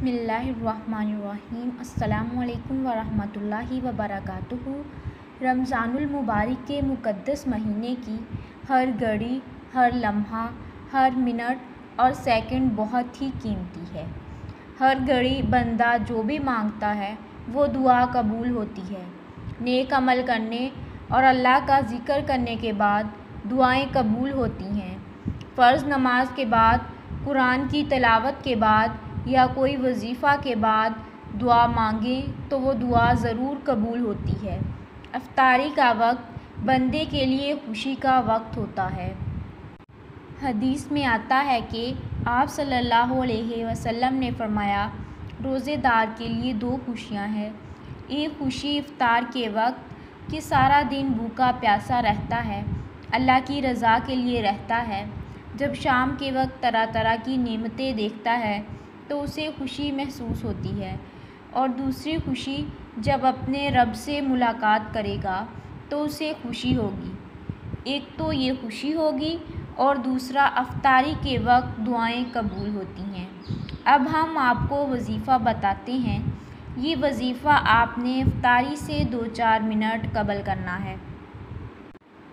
बिस्मिल्लाहिर्रहमानिर्रहीम। अस्सलामुअलैकुम वरहमतुल्लाहि वबरकातुहू। रमज़ानुल मुबारक के मुक़द्दस महीने की हर घड़ी, हर लम्हा, हर मिनट और सेकंड बहुत ही कीमती है। हर घड़ी बंदा जो भी मांगता है वो दुआ कबूल होती है। नेक अमल करने और अल्लाह का ज़िक्र करने के बाद दुआएं कबूल होती हैं। फ़र्ज़ नमाज के बाद, कुरान की तिलावत के बाद या कोई वजीफ़ा के बाद दुआ मांगें तो वो दुआ ज़रूर कबूल होती है। इफ्तारी का वक्त बंदे के लिए खुशी का वक्त होता है। हदीस में आता है कि आप सल्लल्लाहु अलैहि वसल्लम ने फरमाया, रोज़ेदार के लिए दो खुशियाँ हैं। एक खुशी इफ्तार के वक्त कि सारा दिन भूखा प्यासा रहता है, अल्लाह की रज़ा के लिए रहता है। जब शाम के वक्त तरह तरह की नेमतें देखता है तो उसे खुशी महसूस होती है। और दूसरी खुशी जब अपने रब से मुलाकात करेगा तो उसे खुशी होगी। एक तो ये खुशी होगी और दूसरा इफ्तारी के वक्त दुआएं कबूल होती हैं। अब हम आपको वजीफ़ा बताते हैं। ये वजीफ़ा आपने इफ्तारी से 2-4 मिनट कबल करना है।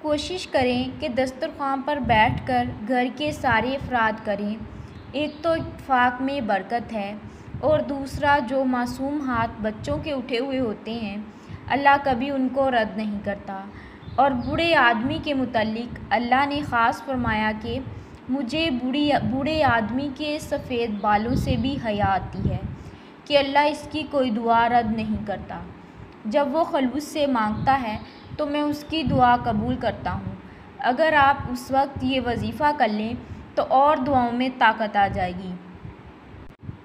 कोशिश करें कि दस्तरख़्वान पर बैठकर घर के सारे अफराद करें। एक तो इत्तेफाक में बरकत है और दूसरा जो मासूम हाथ बच्चों के उठे हुए होते हैं, अल्लाह कभी उनको रद्द नहीं करता। और बूढ़े आदमी के मुतल्लिक़ अल्लाह ने ख़ास फरमाया कि मुझे बूढ़े आदमी के सफ़ेद बालों से भी हया आती है कि अल्लाह इसकी कोई दुआ रद्द नहीं करता। जब वो खलूस से मांगता है तो मैं उसकी दुआ कबूल करता हूँ। अगर आप उस वक्त ये वजीफ़ा कर लें तो और दुआओं में ताकत आ जाएगी।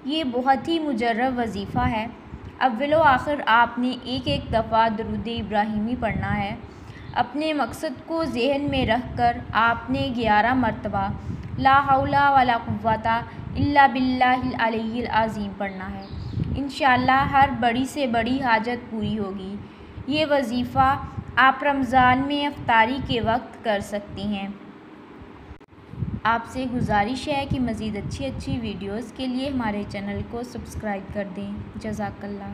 ये बहुत ही मुजर्रब वजीफ़ा है। अव्वल व आखिर आपने एक दफ़ा दरूद इब्राहिमी पढ़ना है। अपने मकसद को ज़हन में रख कर आपने 11 मरतबा ला हौला वला कुव्वता इल्ला बिल्लाहिल अलिय्यिल अज़ीम पढ़ना है। इंशाअल्लाह हर बड़ी से बड़ी हाजत पूरी होगी। ये वजीफ़ा आप रमज़ान में इफ्तारी के वक्त कर सकती हैं। आपसे गुजारिश है कि मज़ीद अच्छी वीडियोज़ के लिए हमारे चैनल को सब्सक्राइब कर दें। जज़ाकल्लाह।